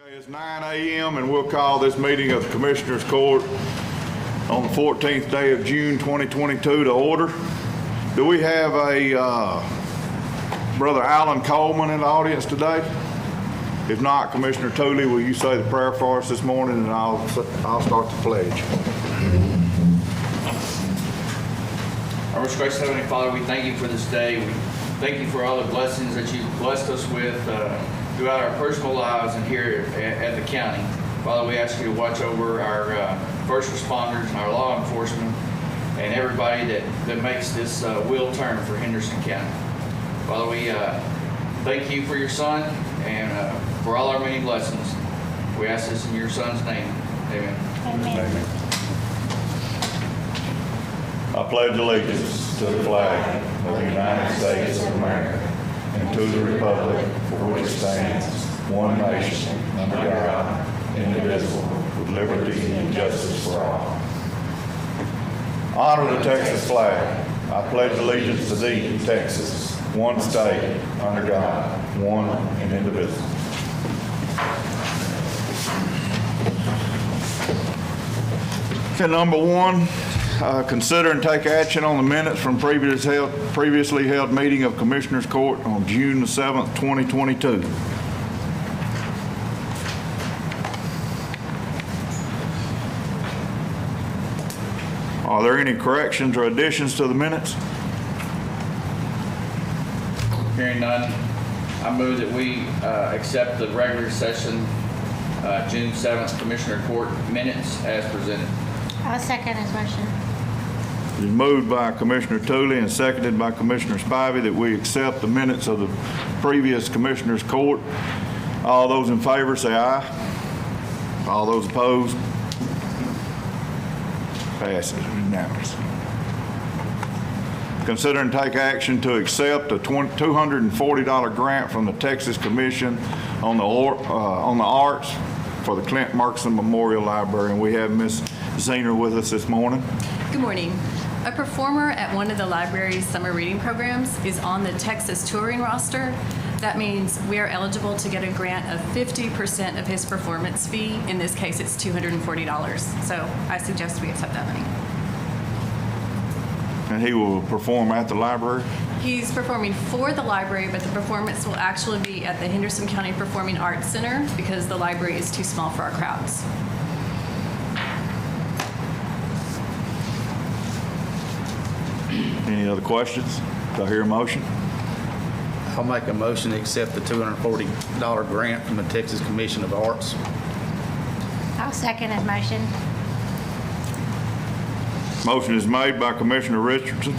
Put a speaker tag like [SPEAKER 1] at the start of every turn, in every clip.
[SPEAKER 1] Okay, it's 9 a.m. and we'll call this meeting of the Commissioners Court on the 14th day of June 2022 to order. Do we have a Brother Alan Coleman in the audience today? If not, Commissioner Tooley, will you say the prayer for us this morning, and I'll start the pledge.
[SPEAKER 2] Our most gracious Heavenly Father, we thank you for this day. We thank you for all the blessings that you've blessed us with throughout our personal lives and here at the county. Father, we ask you to watch over our first responders and our law enforcement and everybody that makes this wheel turn for Henderson County. Father, we thank you for your Son and for all our many blessings. We ask this in your Son's name. Amen.
[SPEAKER 3] Amen.
[SPEAKER 1] I pledge allegiance to the flag of the United States of America and to the republic for which it stands, one nation, under God, indivisible, with liberty and justice for all. Honor the Texas flag. I pledge allegiance to thee, Texas, one state, under God, one and indivisible. Okay, number one. Consider and take action on the minutes from previously held meeting of Commissioners Court on June the 7th, 2022. Are there any corrections or additions to the minutes?
[SPEAKER 2] Hearing none, I move that we accept the regular session June 7th Commissioner Court minutes as presented.
[SPEAKER 3] I'll second his motion.
[SPEAKER 1] It is moved by Commissioner Tooley and seconded by Commissioner Spivey that we accept the minutes of the previous Commissioners Court. All those in favor say aye. All those opposed? Passes unanimous. Consider and take action to accept a $240 grant from the Texas Commission on the Arts for the Clint Murkison Memorial Library, and we have Ms. Zener with us this morning.
[SPEAKER 4] Good morning. A performer at one of the library's summer reading programs is on the Texas touring roster. That means we are eligible to get a grant of 50% of his performance fee. In this case, it's $240. So I suggest we accept that money.
[SPEAKER 1] And he will perform at the library?
[SPEAKER 4] He's performing for the library, but the performance will actually be at the Henderson County Performing Arts Center because the library is too small for our crowds.
[SPEAKER 1] Any other questions? Do I hear a motion?
[SPEAKER 5] I'll make a motion to accept the $240 grant from the Texas Commission of Arts.
[SPEAKER 3] I'll second his motion.
[SPEAKER 1] Motion is made by Commissioner Richardson,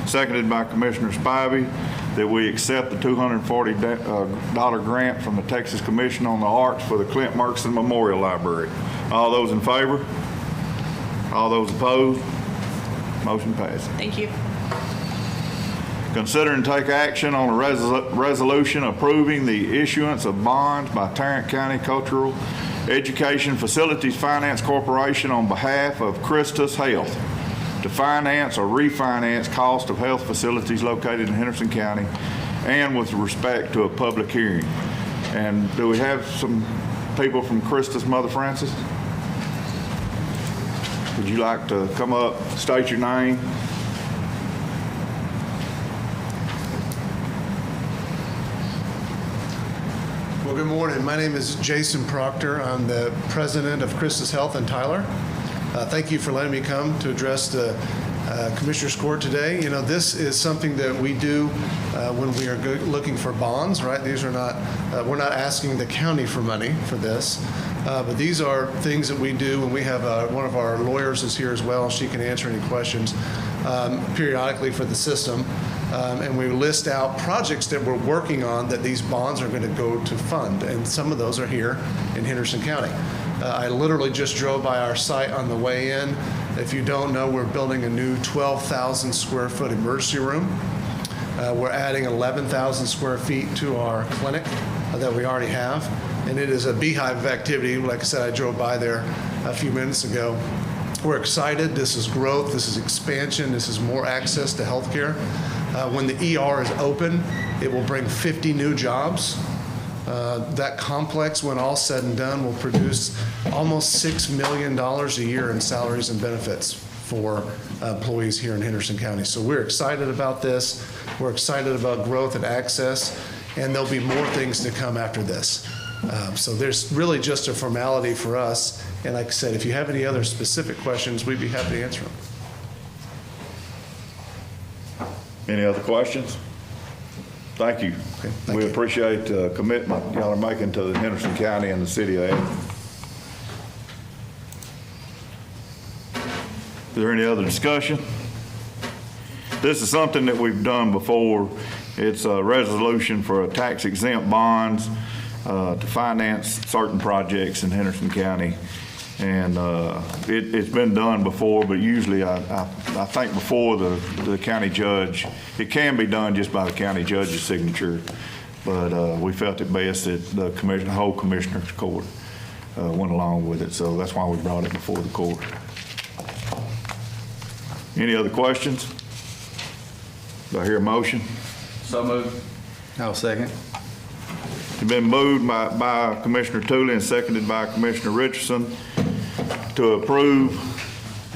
[SPEAKER 1] seconded by Commissioner Spivey, that we accept the $240 grant from the Texas Commission on the Arts for the Clint Murkison Memorial Library. All those in favor? All those opposed? Motion passes.
[SPEAKER 4] Thank you.
[SPEAKER 1] Consider and take action on a resolution approving the issuance of bonds by Tarrant County Cultural Education Facilities Finance Corporation on behalf of Christus Health to finance or refinance cost of health facilities located in Henderson County and with respect to a public hearing. And do we have some people from Christus, Mother Francis? Would you like to come up, state your name?
[SPEAKER 6] Well, good morning. My name is Jason Proctor. I'm the president of Christus Health in Tyler. Thank you for letting me come to address the Commissioners Court today. You know, this is something that we do when we are looking for bonds, right? These are not, we're not asking the county for money for this, but these are things that we do when we have one of our lawyers is here as well. She can answer any questions periodically for the system. And we list out projects that we're working on that these bonds are going to go to fund. And some of those are here in Henderson County. I literally just drove by our site on the way in. If you don't know, we're building a new 12,000 square foot emergency room. We're adding 11,000 square feet to our clinic that we already have. And it is a beehive of activity. Like I said, I drove by there a few minutes ago. We're excited. This is growth. This is expansion. This is more access to healthcare. When the ER is open, it will bring 50 new jobs. That complex, when all said and done, will produce almost $6 million a year in salaries and benefits for employees here in Henderson County. So we're excited about this. We're excited about growth and access, and there'll be more things to come after this. So there's really just a formality for us. And like I said, if you have any other specific questions, we'd be happy to answer them.
[SPEAKER 1] Any other questions? Thank you.
[SPEAKER 6] Okay, thank
[SPEAKER 1] We
[SPEAKER 6] you.
[SPEAKER 1] appreciate the commitment y'all are making to Henderson County and the city of Athens. Is there any other discussion? This is something that we've done before. It's a resolution for a tax-exempt bonds to finance certain projects in Henderson County. And it's been done before, but usually I think before the county judge, it can be done just by the county judge's signature, but we felt it best that the whole commissioner's court went along with it, so that's why we brought it before the court. Any other questions? Do I hear a motion?
[SPEAKER 2] So moved.
[SPEAKER 5] I'll second.
[SPEAKER 1] It's been moved by Commissioner Tooley and seconded by Commissioner Richardson to approve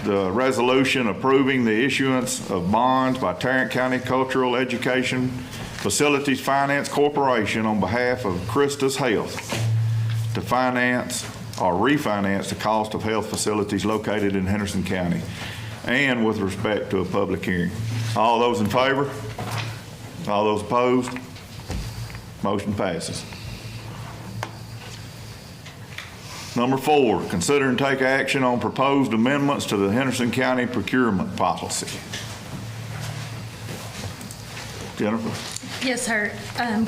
[SPEAKER 1] the resolution approving the issuance of bonds by Tarrant County Cultural Education Facilities Finance Corporation on behalf of Christus Health to finance or refinance the cost of health facilities located in Henderson County and with respect to a public hearing. All those in favor? All those opposed? Motion passes. Number 4, consider and take action on proposed amendments to the Henderson County procurement policy. Jennifer?
[SPEAKER 7] Yes, sir.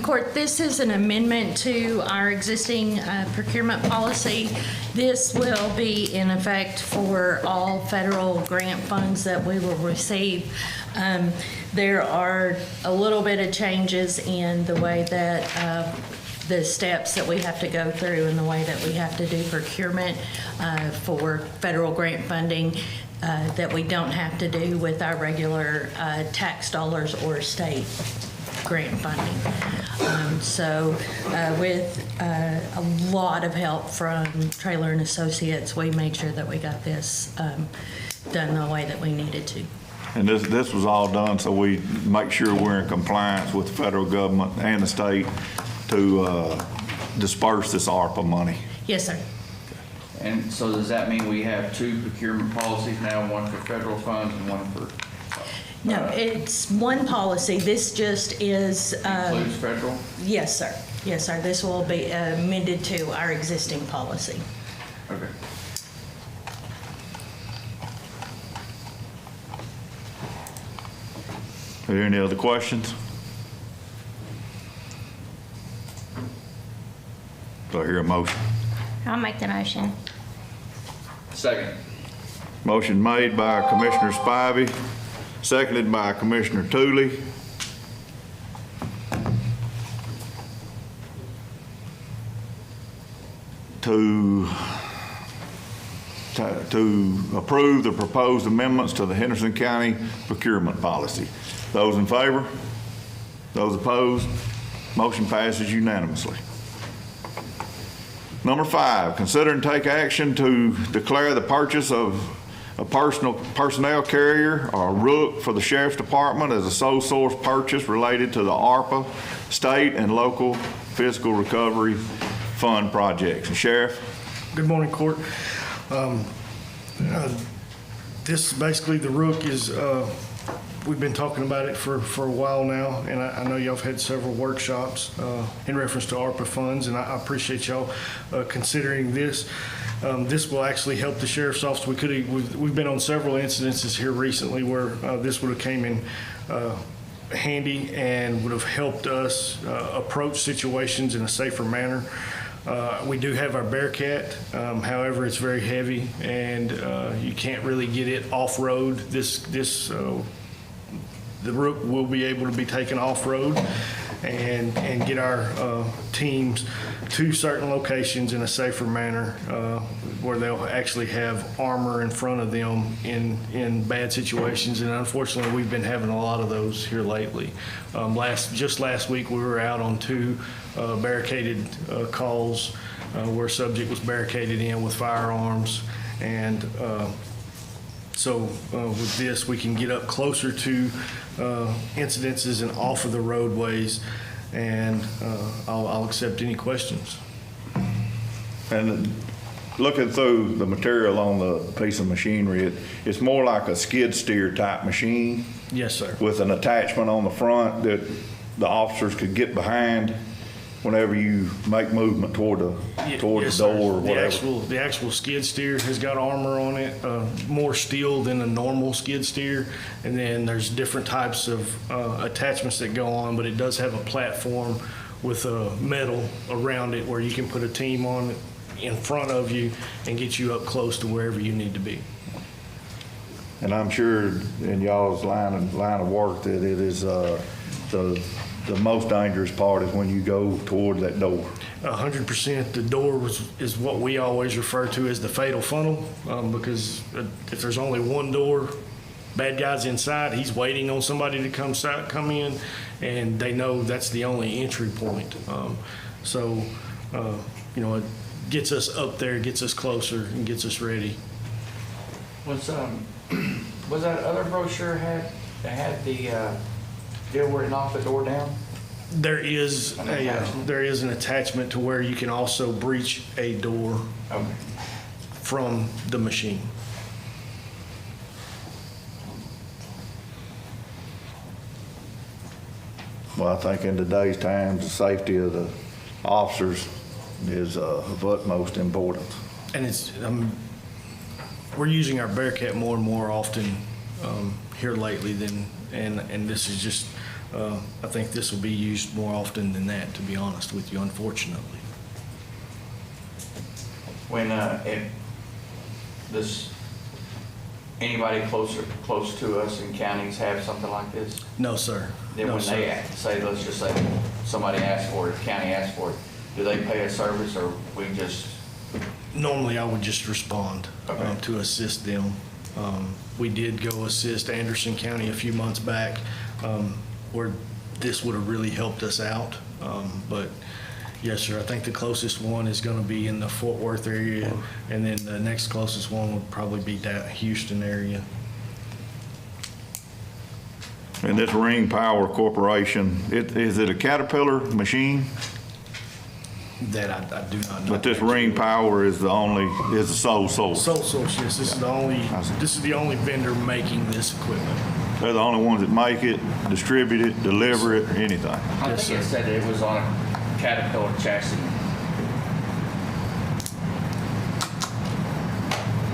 [SPEAKER 7] Court, this is an amendment to our existing procurement policy. This will be in effect for all federal grant funds that we will receive. There are a little bit of changes in the way that the steps that we have to go through and the way that we have to do procurement for federal grant funding that we don't have to do with our regular tax dollars or state grant funding. So with a lot of help from Traylor and Associates, we made sure that we got this done the way that we needed to.
[SPEAKER 1] And this was all done so we make sure we're in compliance with the federal government and the state to disperse this ARPA money.
[SPEAKER 7] Yes, sir.
[SPEAKER 2] And so does that mean we have 2 procurement policies now, one for federal funds and one for?
[SPEAKER 7] No, it's one policy. This just is.
[SPEAKER 2] Includes federal?
[SPEAKER 7] Yes, sir. Yes, sir. This will be amended to our existing policy.
[SPEAKER 2] Okay.
[SPEAKER 1] Are there any other questions? Do I hear a motion?
[SPEAKER 3] I'll make the motion.
[SPEAKER 2] Second.
[SPEAKER 1] Motion made by Commissioner Spivey, seconded by Commissioner Tooley. To approve the proposed amendments to the Henderson County procurement policy. Those in favor? Those opposed? Motion passes unanimously. Number 5, consider and take action to declare the purchase of a personnel carrier or ROOC for the Sheriff's Department as a sole source purchase related to the ARPA, state and local fiscal recovery fund projects. Sheriff?
[SPEAKER 8] Good morning, Court. This basically, the ROOC is, we've been talking about it for a while now, and I know y'all have had several workshops in reference to ARPA funds, and I appreciate y'all considering this. This will actually help the Sheriff's Office. We've been on several incidences here recently where this would have came in handy and would have helped us approach situations in a safer manner. We do have our Bearcat, however, it's very heavy and you can't really get it off-road. The ROOC will be able to be taken off-road and get our teams to certain locations in a safer manner where they'll actually have armor in front of them in bad situations. And unfortunately, we've been having a lot of those here lately. Just last week, we were out on 2 barricaded calls where a subject was barricaded in with firearms. And so with this, we can get up closer to incidences and off of the roadways, and I'll accept any questions.
[SPEAKER 1] And looking through the material on the piece of machinery, it's more like a skid steer type machine
[SPEAKER 8] Yes, sir.
[SPEAKER 1] with an attachment on the front that the officers could get behind whenever you make movement toward the
[SPEAKER 8] Yes,
[SPEAKER 1] door
[SPEAKER 8] sir.
[SPEAKER 1] or whatever.
[SPEAKER 8] The actual skid steer has got armor on it, more steel than a normal skid steer. And then there's different types of attachments that go on, but it does have a platform with metal around it where you can put a team on it in front of you and get you up close to wherever you need to be.
[SPEAKER 1] And I'm sure in y'all's line of work that it is the most dangerous part is when you go toward that door.
[SPEAKER 8] 100%. The door is what we always refer to as the fatal funnel, because if there's only one door, bad guy's inside, he's waiting on somebody to come in, and they know that's the only entry point. It gets us up there, gets us closer, and gets us ready.
[SPEAKER 2] Was that other brochure had the deal where it knocked the door down?
[SPEAKER 8] There is
[SPEAKER 2] An attachment?
[SPEAKER 8] there is an attachment to where you can also breach a door
[SPEAKER 2] Okay.
[SPEAKER 8] from the machine.
[SPEAKER 1] Well, I think in today's times, the safety of the officers is of utmost importance.
[SPEAKER 8] And it's we're using our Bearcat more and more often here lately and this is just I think this will be used more often than that, to be honest with you, unfortunately.
[SPEAKER 2] When anybody close to us in counties have something like this?
[SPEAKER 8] No, sir.
[SPEAKER 2] Then
[SPEAKER 8] No,
[SPEAKER 2] when
[SPEAKER 8] sir.
[SPEAKER 2] they say, let's just say somebody asks for it, county asks for it, do they pay a service or we just?
[SPEAKER 8] Normally, I would just respond
[SPEAKER 2] Okay.
[SPEAKER 8] to assist them. We did go assist Anderson County a few months back where this would have really helped us out. But yes, sir, I think the closest one is going to be in the Fort Worth area, and then the next closest one would probably be that Houston area.
[SPEAKER 1] And this Ring Power Corporation, is it a Caterpillar machine?
[SPEAKER 8] That I do not know.
[SPEAKER 1] But this Ring Power is the sole source.
[SPEAKER 8] Sole source, yes. This is the only vendor making this equipment.
[SPEAKER 1] They're the only ones that make it, distribute it, deliver it, anything.
[SPEAKER 2] I
[SPEAKER 8] Yes,
[SPEAKER 2] think it
[SPEAKER 8] sir.
[SPEAKER 2] said it was on a Caterpillar chassis.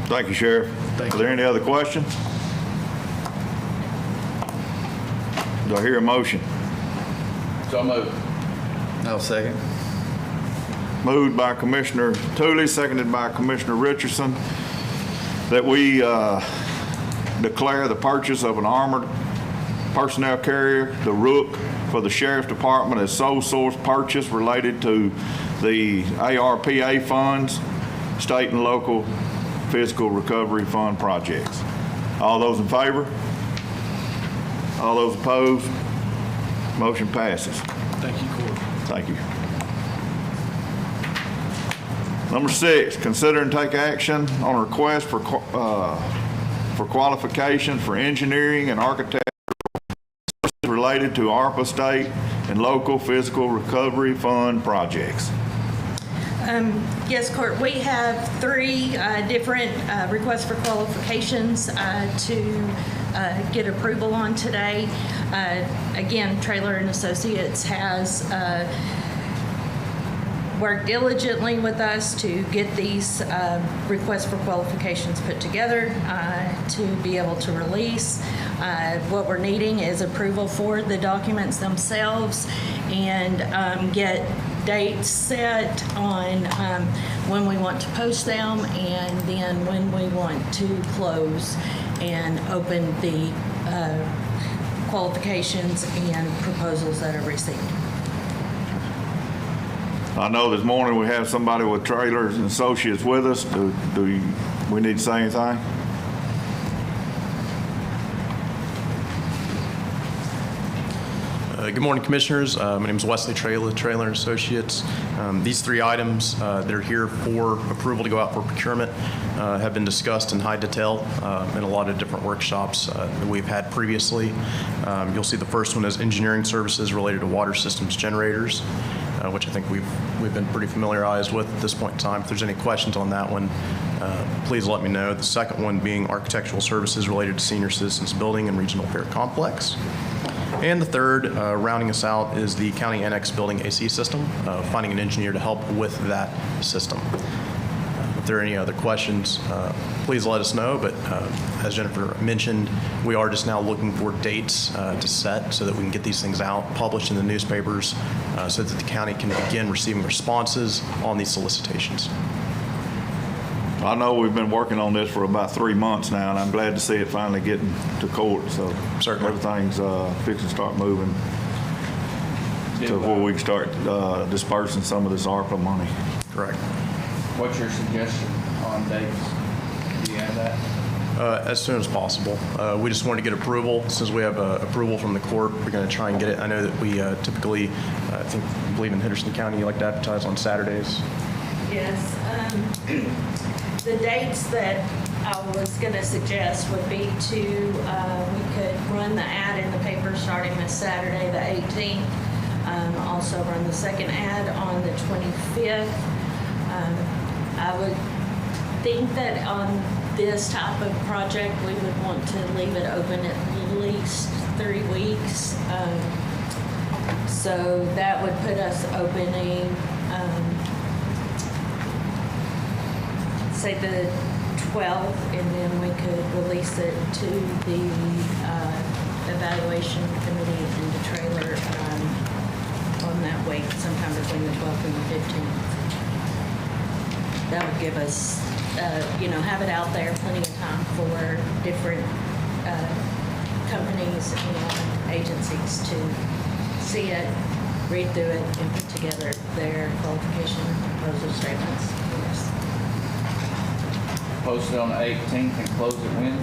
[SPEAKER 1] Thank you, Sheriff.
[SPEAKER 8] Thank
[SPEAKER 1] Are
[SPEAKER 8] you.
[SPEAKER 1] there any other questions? Do I hear a motion?
[SPEAKER 2] So moved.
[SPEAKER 5] I'll second.
[SPEAKER 1] Moved by Commissioner Tooley, seconded by Commissioner Richardson, that we declare the purchase of an armored personnel carrier, the Rook, for the Sheriff's Department as sole source purchase related to the ARPA funds, state and local fiscal recovery fund projects. All those in favor? All those opposed? Motion passes.
[SPEAKER 8] Thank you, Court.
[SPEAKER 1] Thank you. Number 6, consider and take action on a request for qualification for engineering and architecture related to ARPA state and local fiscal recovery fund projects.
[SPEAKER 7] Yes, Court, we have 3 different requests for qualifications to get approval on today. Again, Traylor and Associates has worked diligently with us to get these requests for qualifications put together to be able to release. What we're needing is approval for the documents themselves and get dates set on when we want to post them and then when we want to close and open the qualifications and proposals that are received.
[SPEAKER 1] I know this morning we have somebody with Trailers and Associates with us. Do we need to say anything?
[SPEAKER 9] Good morning, Commissioners. My name is Wesley Trailer and Associates. These three items that are here for approval to go out for procurement have been discussed in high detail in a lot of different workshops that we've had previously. You'll see the first one is engineering services related to water systems generators, which I think we've been pretty familiarized with at this point in time. If there's any questions on that one, please let me know. The second one being architectural services related to senior citizens building and regional fair complex. And the third, rounding us out, is the county annex building AC system, finding an engineer to help with that system. If there are any other questions, please let us know. But as Jennifer mentioned, we are just now looking for dates to set so that we can get these things out, published in the newspapers, so that the county can begin receiving responses on these solicitations.
[SPEAKER 1] I know we've been working on this for about 3 months now, and I'm glad to see it finally getting to court. So
[SPEAKER 9] Certainly.
[SPEAKER 1] everything's fixing to start moving to where we can start dispersing some of this ARPA money.
[SPEAKER 9] Correct.
[SPEAKER 2] What's your suggestion on dates? Do you have that?
[SPEAKER 9] As soon as possible. We just wanted to get approval. Since we have approval from the court, we're going to try and get it. I know that we typically, I believe in Henderson County, you like to advertise on Saturdays.
[SPEAKER 7] Yes. The dates that I was going to suggest would be we could run the ad in the paper starting this Saturday, the 18th. Also run the second ad on the 25th. I would think that on this type of project, we would want to leave it open at least 3 weeks. So that would put us opening say the 12th, and then we could release it to the evaluation committee and the trailer on that week, sometime between the 12th and the 15th. That would give us, have it out there, plenty of time for different companies and agencies to see it, read through it, and put together their qualification proposal statements. Yes.
[SPEAKER 2] Post it on the 18th and close it when?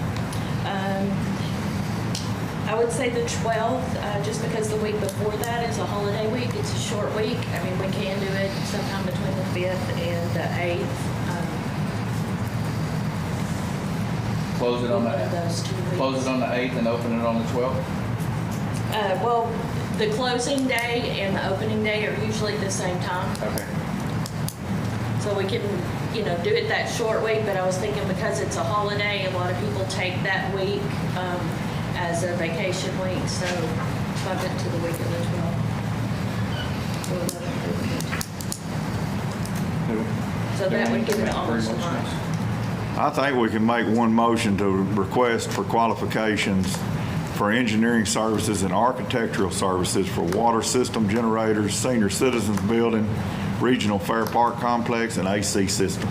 [SPEAKER 7] I would say the 12th, just because the week before that is a holiday week. It's a short week. I mean, we can do it sometime between the 5th and the 8th.
[SPEAKER 2] Close it on
[SPEAKER 7] One of those 2 weeks.
[SPEAKER 2] Close it on the 8th and open it on the 12th?
[SPEAKER 7] Well, the closing day and the opening day are usually the same time.
[SPEAKER 2] Okay.
[SPEAKER 7] So we can, do it that short week, but I was thinking because it's a holiday, a lot of people take that week as a vacation week, so bump it to the week of the 12th. So that would give it almost a month.
[SPEAKER 1] I think we can make one motion to request for qualifications for engineering services and architectural services for water system generators, senior citizens building, regional fair park complex, and AC system.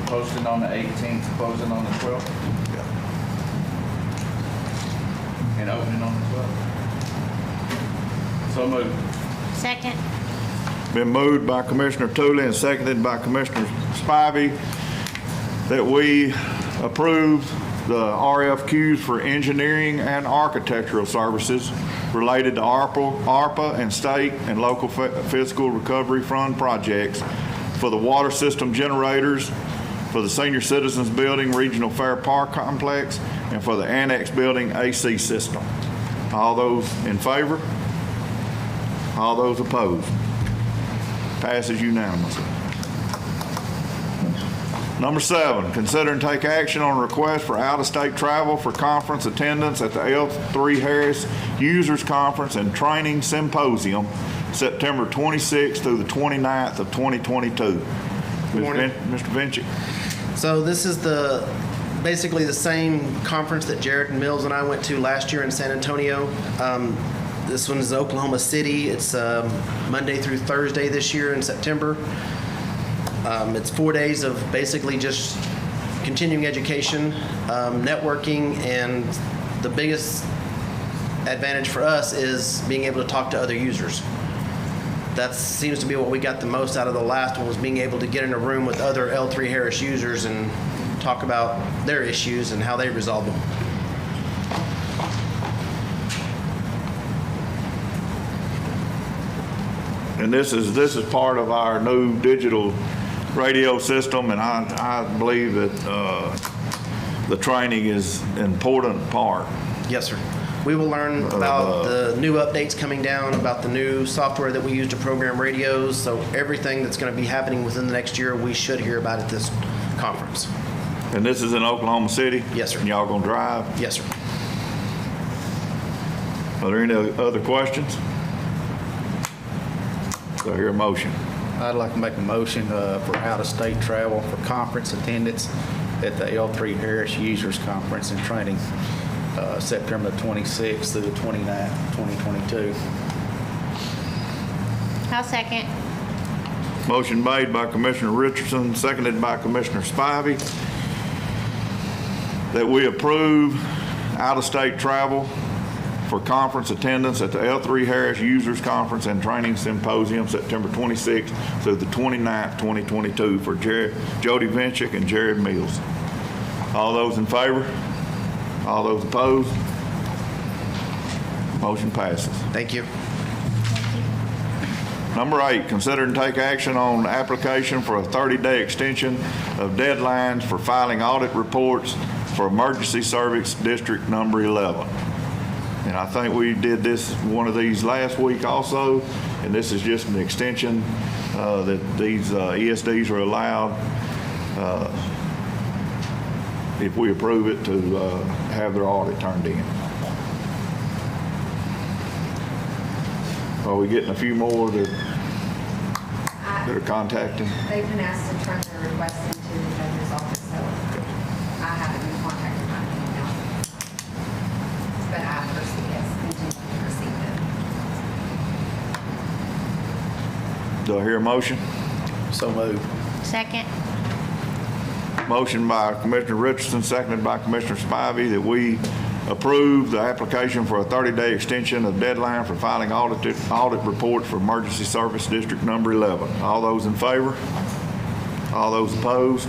[SPEAKER 2] Post it on the 18th, close it on the 12th, and open it on the 12th. So moved.
[SPEAKER 3] Second.
[SPEAKER 1] Been moved by Commissioner Tooley and seconded by Commissioner Spivey that we approve the RFQs for engineering and architectural services related to ARPA and state and local fiscal recovery fund projects for the water system generators, for the senior citizens building regional fair park complex, and for the annex building AC system. All those in favor? All those opposed? Passes unanimously. Number 7, consider and take action on a request for out-of-state travel for conference attendance at the L3 Harris Users Conference and Training Symposium, September 26th through the 29th of 2022.
[SPEAKER 10] Good morning.
[SPEAKER 1] Mr. Vinci.
[SPEAKER 10] So this is basically the same conference that Jared and Mills and I went to last year in San Antonio. This one is in Oklahoma City. It's Monday through Thursday this year in September. It's 4 days of basically just continuing education, networking, and the biggest advantage for us is being able to talk to other users. That seems to be what we got the most out of the last one, was being able to get in a room with other L3 Harris users and talk about their issues and how they resolve them.
[SPEAKER 1] And this is part of our new digital radio system, and I believe that the training is an important part.
[SPEAKER 10] Yes, sir. We will learn about the new updates coming down, about the new software that we use to program radios. So everything that's going to be happening within the next year, we should hear about at this conference.
[SPEAKER 1] And this is in Oklahoma City?
[SPEAKER 10] Yes, sir.
[SPEAKER 1] And y'all gonna drive?
[SPEAKER 10] Yes, sir.
[SPEAKER 1] Are there any other questions? Do I hear a motion?
[SPEAKER 5] I'd like to make a motion for out-of-state travel for conference attendance at the L3 Harris Users Conference and Training, September 26th through the 29th, 2022.
[SPEAKER 3] I'll second.
[SPEAKER 1] Motion made by Commissioner Richardson, seconded by Commissioner Spivey, that we approve out-of-state travel for conference attendance at the L3 Harris Users Conference and Training Symposium, September 26th through the 29th, 2022, for Jody Vinchick and Jared Mills. All those in favor? All those opposed? Motion passes.
[SPEAKER 10] Thank you.
[SPEAKER 1] Number 8, consider and take action on application for a 30-day extension of deadlines for filing audit reports for Emergency Service District Number 11. And I think we did one of these last week also, and this is just an extension that these ESDs are allowed, if we approve it, to have their audit turned in. Are we getting a few more that are contacting?
[SPEAKER 11] They've been asked to turn their request into the judge's office, so I haven't been contacted by them now. But I personally have continued to receive them.
[SPEAKER 1] Do I hear a motion?
[SPEAKER 5] So moved.
[SPEAKER 3] Second.
[SPEAKER 1] Motion by Commissioner Richardson, seconded by Commissioner Spivey, that we approve the application for a 30-day extension of deadline for filing audit reports for Emergency Service District Number 11. All those in favor? All those opposed?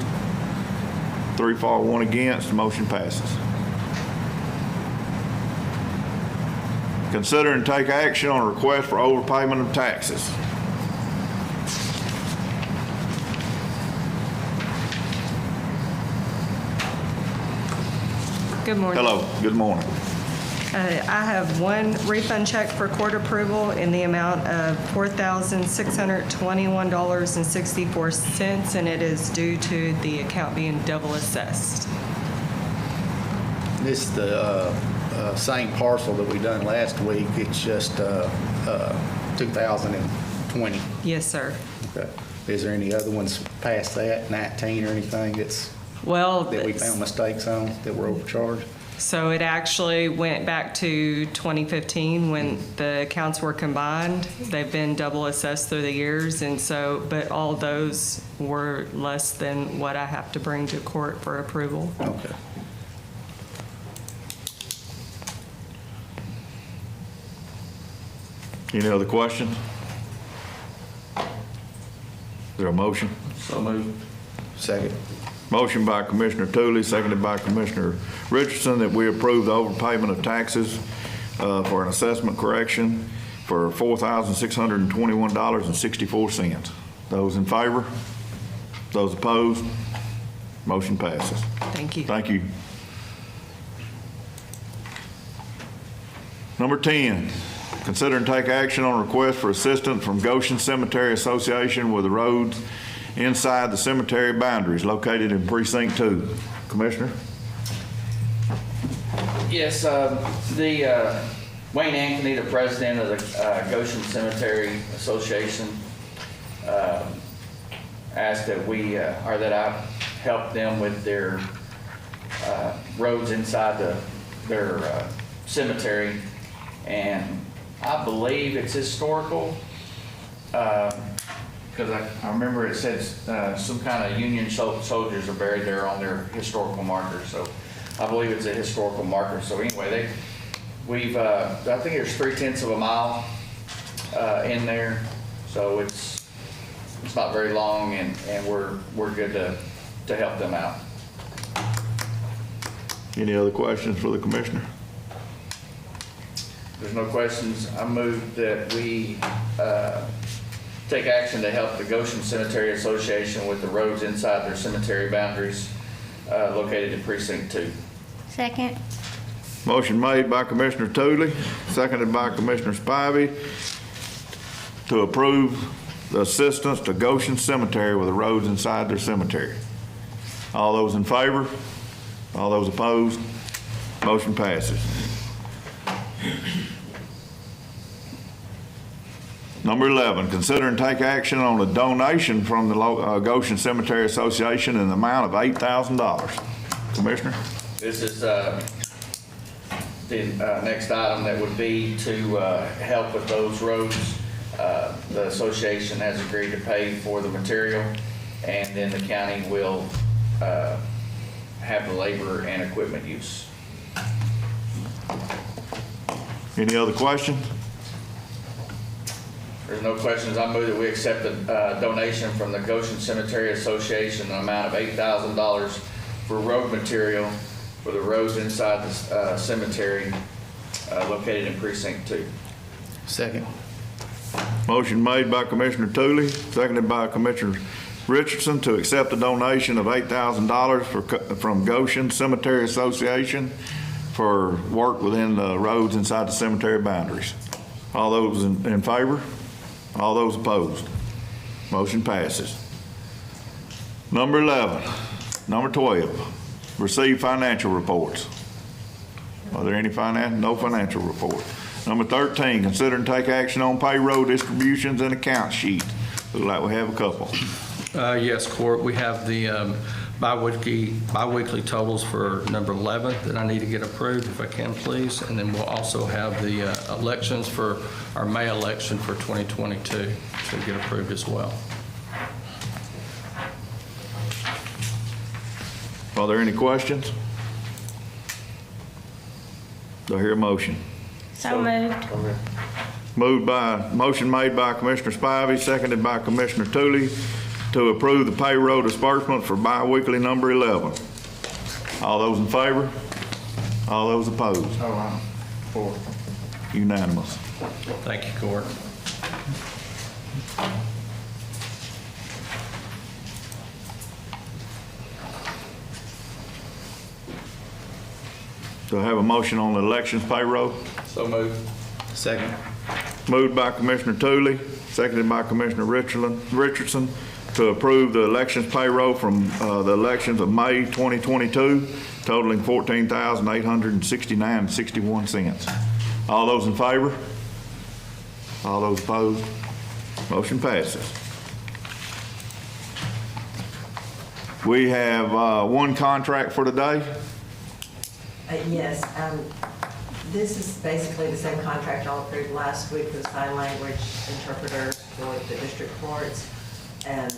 [SPEAKER 1] 3 for, 1 against. Motion passes. Consider and take action on a request for overpayment of taxes.
[SPEAKER 12] Good morning.
[SPEAKER 1] Hello, good morning.
[SPEAKER 12] I have one refund check for court approval in the amount of $4,621.64, and it is due to the account being double assessed.
[SPEAKER 5] This is the same parcel that we done last week. It's just 2020.
[SPEAKER 12] Yes, sir.
[SPEAKER 5] Okay. Is there any other ones past that, 19 or anything that we found mistakes on that were overcharged?
[SPEAKER 12] So it actually went back to 2015 when the accounts were combined. They've been double assessed through the years, and so, but all those were less than what I have to bring to court for approval.
[SPEAKER 5] Okay.
[SPEAKER 1] Any other questions? Is there a motion?
[SPEAKER 5] So moved. Second.
[SPEAKER 1] Motion by Commissioner Tooley, seconded by Commissioner Richardson, that we approve the overpayment of taxes for an assessment correction for $4,621.64. Those in favor? Those opposed? Motion passes.
[SPEAKER 12] Thank you.
[SPEAKER 1] Thank you. Number 10, consider and take action on a request for assistance from Goshen Cemetery Association with the roads inside the cemetery boundaries located in Precinct 2. Commissioner?
[SPEAKER 2] Yes, the Wayne Ankeny, the president of the Goshen Cemetery Association, asked that that I help them with their roads inside their cemetery, and I believe it's historical. Because I remember it says some kind of Union soldiers are buried there on their historical markers. So I believe it's a historical marker. So anyway, I think there's 3/10 of a mile in there. So it's not very long, and we're good to help them out.
[SPEAKER 1] Any other questions for the commissioner?
[SPEAKER 2] There's no questions. I move that we take action to help the Goshen Cemetery Association with the roads inside their cemetery boundaries located in Precinct 2.
[SPEAKER 3] Second.
[SPEAKER 1] Motion made by Commissioner Tooley, seconded by Commissioner Spivey to approve the assistance to Goshen Cemetery with the roads inside their cemetery. All those in favor? All those opposed? Motion passes. Number 11, consider and take action on a donation from the Goshen Cemetery Association in the amount of $8,000. Commissioner?
[SPEAKER 2] This is the next item that would be to help with those roads. The association has agreed to pay for the material, and then the county will have the labor and equipment use.
[SPEAKER 1] Any other questions?
[SPEAKER 2] There's no questions. I move that we accept the donation from the Goshen Cemetery Association in an amount of $8,000 for road material for the roads inside the cemetery located in Precinct 2.
[SPEAKER 5] Second.
[SPEAKER 1] Motion made by Commissioner Tooley, seconded by Commissioner Richardson to accept a donation of $8,000 from Goshen Cemetery Association for work within the roads inside the cemetery boundaries. All those in favor? All those opposed? Motion passes. Number 11. Number 12, receive financial reports. Are there any no financial report? Number 13, consider and take action on payroll distributions and account sheets. Look like we have a couple.
[SPEAKER 13] Yes, Court. We have the biweekly totals for number 11 that I need to get approved, if I can, please. And then we'll also have the elections for our May election for 2022 to get approved as well.
[SPEAKER 1] Are there any questions? Do I hear a motion?
[SPEAKER 3] So moved.
[SPEAKER 1] Motion made by Commissioner Spivey, seconded by Commissioner Tooley to approve the payroll disbursement for biweekly number 11. All those in favor? All those opposed?
[SPEAKER 2] For.
[SPEAKER 1] Unanimous.
[SPEAKER 13] Thank you, Court.
[SPEAKER 1] Do I have a motion on the elections payroll?
[SPEAKER 2] So moved.
[SPEAKER 5] Second.
[SPEAKER 1] Moved by Commissioner Tooley, seconded by Commissioner Richardson to approve the elections payroll from the elections of May 2022, totaling $14,869.61 cents. All those in favor? All those opposed? Motion passes. We have one contract for today.
[SPEAKER 14] Yes, this is basically the same contract y'all approved last week for the sign language interpreters for the district courts. And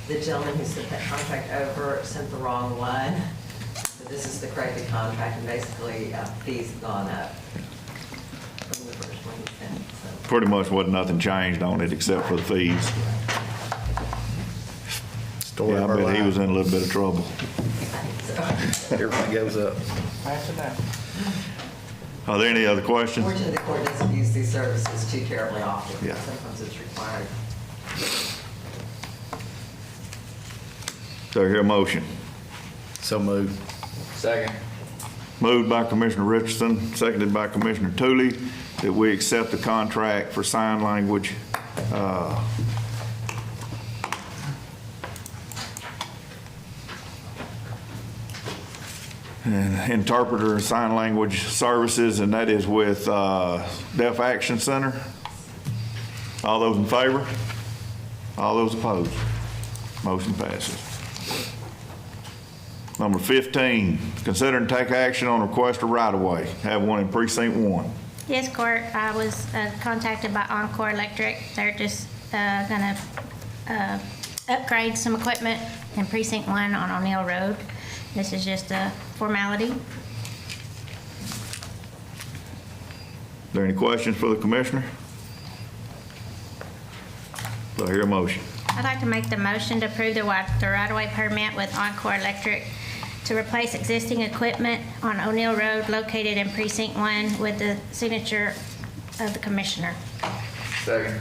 [SPEAKER 14] the gentleman who sent that contract over sent the wrong one. So this is the corrected contract, and basically fees have gone up from the first one he sent. So.
[SPEAKER 1] Pretty much wasn't nothing changed on it except for the fees.
[SPEAKER 5] Story
[SPEAKER 1] Yeah,
[SPEAKER 5] of
[SPEAKER 1] I
[SPEAKER 5] our
[SPEAKER 1] bet he
[SPEAKER 5] life.
[SPEAKER 1] was in a little bit of trouble.
[SPEAKER 5] Everything goes up.
[SPEAKER 1] Are there any other questions?
[SPEAKER 14] Fortunately, the court doesn't use these services too terribly often.
[SPEAKER 1] Yeah.
[SPEAKER 14] Sometimes it's required.
[SPEAKER 1] Do I hear a motion?
[SPEAKER 5] So moved.
[SPEAKER 2] Second.
[SPEAKER 1] Moved by Commissioner Richardson, seconded by Commissioner Tooley, that we accept the contract for sign language and interpreter sign language services, and that is with Deaf Action Center. All those in favor? All those opposed? Motion passes. Number 15, consider and take action on request of right-of-way. Have one in Precinct 1.
[SPEAKER 3] Yes, Court. I was contacted by Encore Electric. They're just going to upgrade some equipment in Precinct 1 on O'Neill Road. This is just a formality.
[SPEAKER 1] Are there any questions for the commissioner? Do I hear a motion?
[SPEAKER 3] I'd like to make the motion to approve the right-of-way permit with Encore Electric to replace existing equipment on O'Neill Road located in Precinct 1 with the signature of the commissioner.
[SPEAKER 2] Second.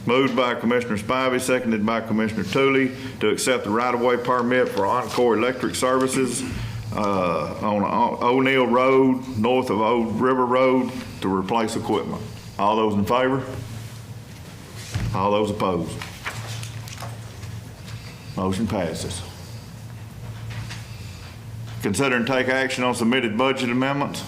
[SPEAKER 1] Moved by Commissioner Spivey, seconded by Commissioner Tooley to accept the right-of-way permit for Encore Electric Services on O'Neill Road, north of Old River Road, to replace equipment. All those in favor? All those opposed? Motion passes. Consider and take action on submitted budget amendments.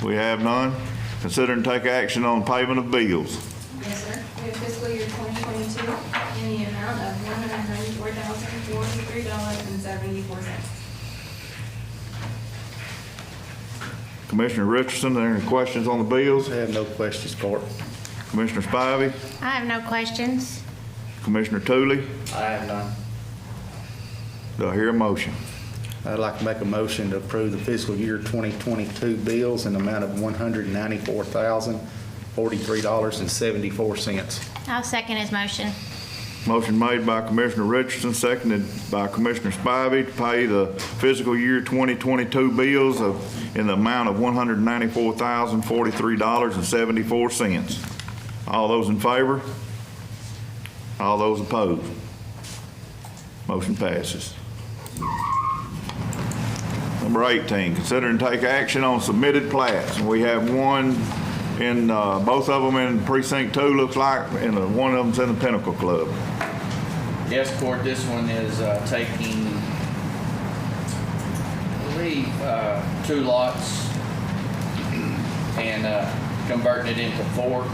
[SPEAKER 1] We have none. Consider and take action on payment of bills.
[SPEAKER 15] Yes, sir. We have fiscal year 2022 in the amount of $194,403.74.
[SPEAKER 1] Commissioner Richardson, are there any questions on the bills?
[SPEAKER 5] I have no questions, Court.
[SPEAKER 1] Commissioner Spivey?
[SPEAKER 3] I have no questions.
[SPEAKER 1] Commissioner Tooley?
[SPEAKER 10] I have none.
[SPEAKER 1] Do I hear a motion?
[SPEAKER 5] I'd like to make a motion to approve the fiscal year 2022 bills in the amount of $194,043.74.
[SPEAKER 3] I'll second his motion.
[SPEAKER 1] Motion made by Commissioner Richardson, seconded by Commissioner Spivey to pay the fiscal year 2022 bills in the amount of $194,043.74. All those in favor? All those opposed? Motion passes. Number 18, consider and take action on submitted plats. We have one in, both of them in precinct 2, looks like, and one of them's in the Pinnacle Club.
[SPEAKER 2] Yes, Court, this one is taking, I believe, 2 lots and converting it into 4.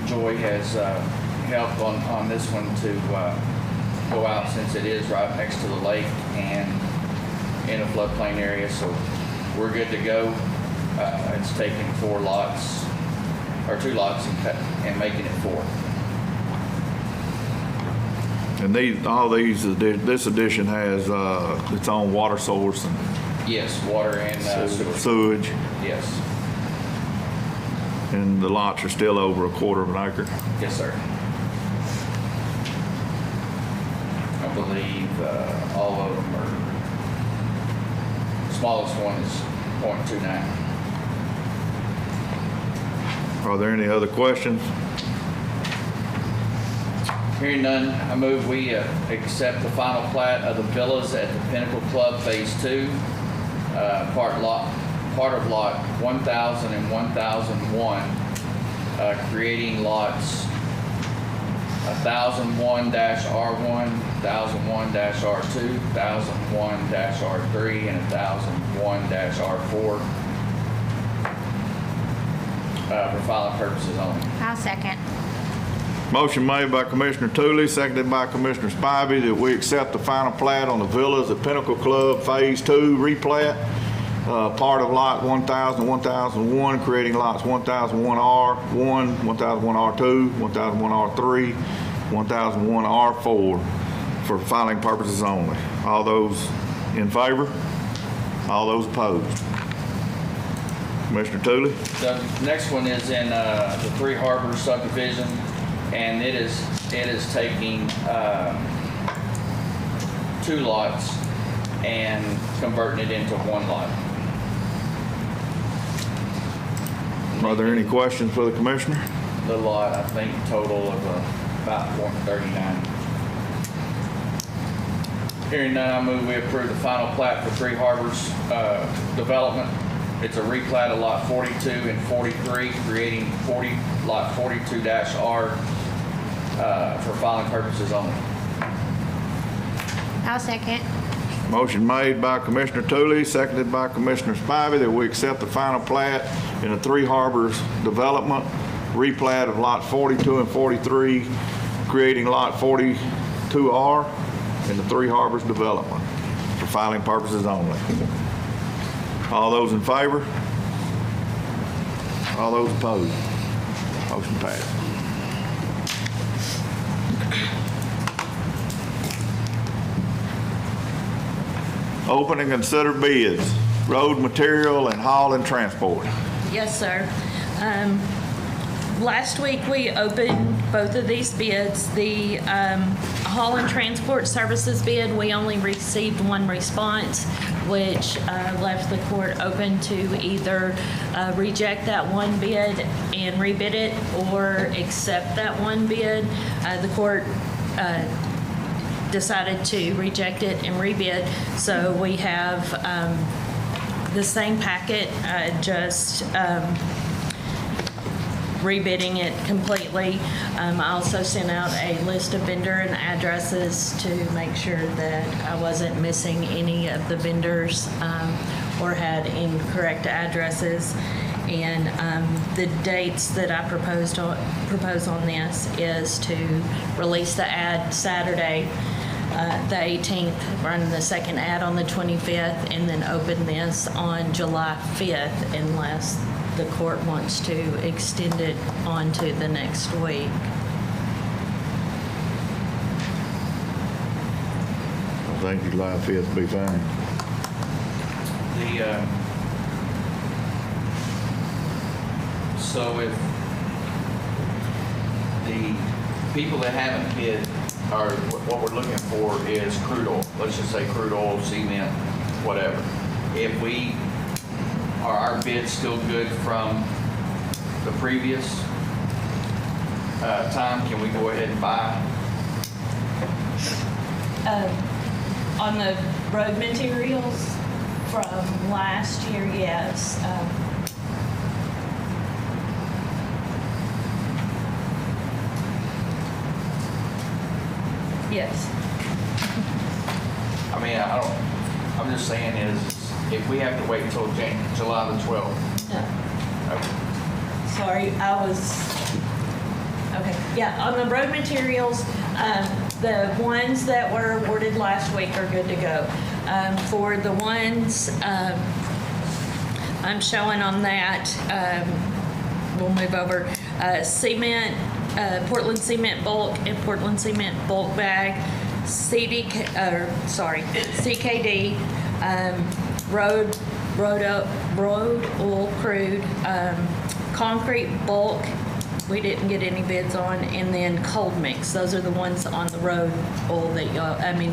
[SPEAKER 2] Joy has helped on this one to go out, since it is right next to the lake and in a floodplain area, so we're good to go. It's taking 4 lots, or 2 lots, and making it 4.
[SPEAKER 1] And this addition has its own water source and
[SPEAKER 2] Yes, water and sewer.
[SPEAKER 1] sewage,
[SPEAKER 2] Yes,
[SPEAKER 1] and the lots are still over a quarter of an acre.
[SPEAKER 2] yes, sir. I believe all of them are, smallest one is .29.
[SPEAKER 1] Are there any other questions?
[SPEAKER 2] Hearing none, I move we accept the final plat of the villas at the Pinnacle Club Phase 2, part of lot 1000 and 1001, creating lots 1001-R1, 1001-R2, 1001-R3, and 1001-R4 for filing purposes only.
[SPEAKER 3] I'll second.
[SPEAKER 1] Motion made by Commissioner Tooley, seconded by Commissioner Spivey, that we accept the final plat on the villas at Pinnacle Club Phase 2 replat, part of lot 1000 and 1001, creating lots 1001R1, 1001R2, 1001R3, 1001R4 for filing purposes only. All those in favor? All those opposed? Commissioner Tooley?
[SPEAKER 2] The next one is in the Three Harbors subdivision, and it is taking 2 lots and converting it into 1 lot.
[SPEAKER 1] Are there any questions for the Commissioner?
[SPEAKER 2] The lot, I think, total of about .39. Hearing none, I move we approve the final plat for Three Harbors development. It's a replat of lot 42 and 43, creating lot 42-R for filing purposes only.
[SPEAKER 3] I'll second.
[SPEAKER 1] Motion made by Commissioner Tooley, seconded by Commissioner Spivey, that we accept the final plat in the Three Harbors development, replat of lot 42 and 43, creating lot 42R in the Three Harbors development for filing purposes only. All those in favor? All those opposed? Motion passed. Open and consider bids, road material and haul and transport.
[SPEAKER 7] Yes, sir. Last week, we opened both of these bids. The haul and transport services bid, we only received one response, which left the court open to either reject that one bid and rebid it or accept that one bid. The court decided to reject it and rebid. So we have the same packet, just rebidding it completely. I also sent out a list of vendor and addresses to make sure that I wasn't missing any of the vendors or had incorrect addresses. And the dates that I propose on this is to release the ad Saturday, the 18th, run the second ad on the 25th, and then open this on July 5th unless the court wants to extend it on to the next week.
[SPEAKER 1] I think July 5th will be fine.
[SPEAKER 2] So if the people that haven't bid are, what we're looking for is crude oil. Let's just say crude oil, cement, whatever. Are our bids still good from the previous time? Can we go ahead and buy?
[SPEAKER 7] On the road materials from last year, yes. Yes.
[SPEAKER 2] I mean, I'm just saying is, if we have to wait until July the 12th.
[SPEAKER 7] No.
[SPEAKER 2] Okay.
[SPEAKER 7] Sorry, okay. Yeah, on the road materials, the ones that were awarded last week are good to go. For the ones I'm showing on that, we'll move over. Cement, Portland Cement Bulk and Portland Cement Bulk Bag, CKD, road oil crude, concrete bulk, we didn't get any bids on, and then cold mix. Those are the ones on the road oil that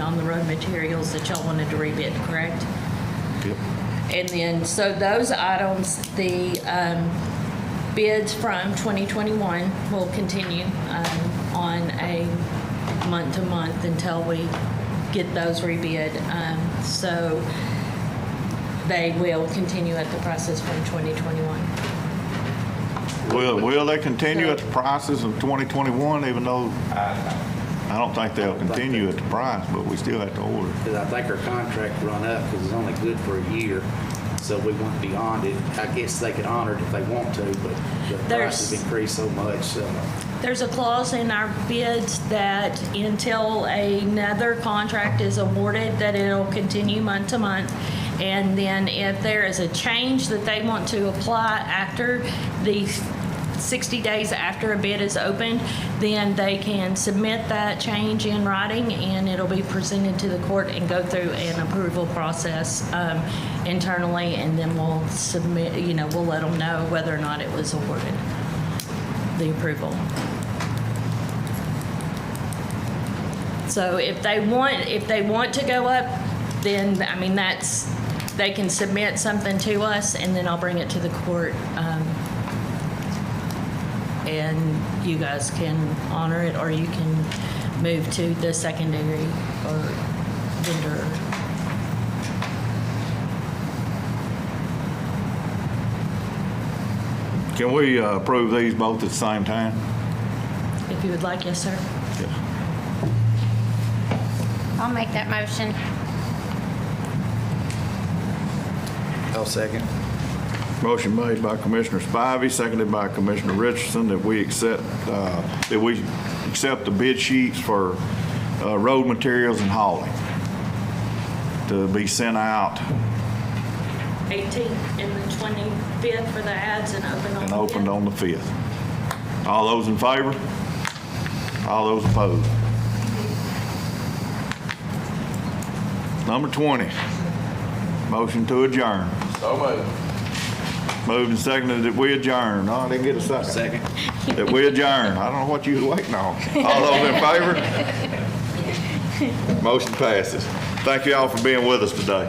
[SPEAKER 7] on the road materials that y'all wanted to rebid, correct?
[SPEAKER 1] Yep.
[SPEAKER 7] And then, so those items, the bids from 2021 will continue on a month-to-month until we get those rebid. So they will continue at the prices from 2021.
[SPEAKER 1] Will they continue at the prices of 2021, even though I don't think they'll continue at the price, but we still have to order?
[SPEAKER 5] Because I think our contract run up because it's only good for a year, so we went beyond it. I guess they could honor it if they want to, but the price has increased so much.
[SPEAKER 7] There's a clause in our bids that until another contract is awarded, that it'll continue month to month. And then if there is a change that they want to apply after the 60 days after a bid is opened, then they can submit that change in writing and it'll be presented to the court and go through an approval process internally, and then we'll submit, we'll let them know whether or not it was awarded, the approval. So if they want to go up, then, they can submit something to us, and then I'll bring it to the court, and you guys can honor it, or you can move to the secondary or vendor.
[SPEAKER 1] Can we approve these both at the same time?
[SPEAKER 7] If you would like, yes, sir.
[SPEAKER 1] Yes.
[SPEAKER 3] I'll make that motion.
[SPEAKER 5] I'll second.
[SPEAKER 1] Motion made by Commissioner Spivey, seconded by Commissioner Richardson, that we accept the bid sheets for road materials and hauling to be sent out
[SPEAKER 7] 18th and the 25th for the ads and
[SPEAKER 1] and
[SPEAKER 7] opened
[SPEAKER 1] opened on the 5th. All those in favor? All those opposed? Number 20, motion to adjourn.
[SPEAKER 2] So moved.
[SPEAKER 1] Moved and seconded that we adjourn. No, I didn't get a second.
[SPEAKER 10] Second.
[SPEAKER 1] That we adjourn. I don't know what you was waiting on. All those in favor? Motion passes. Thank you all for being with us today.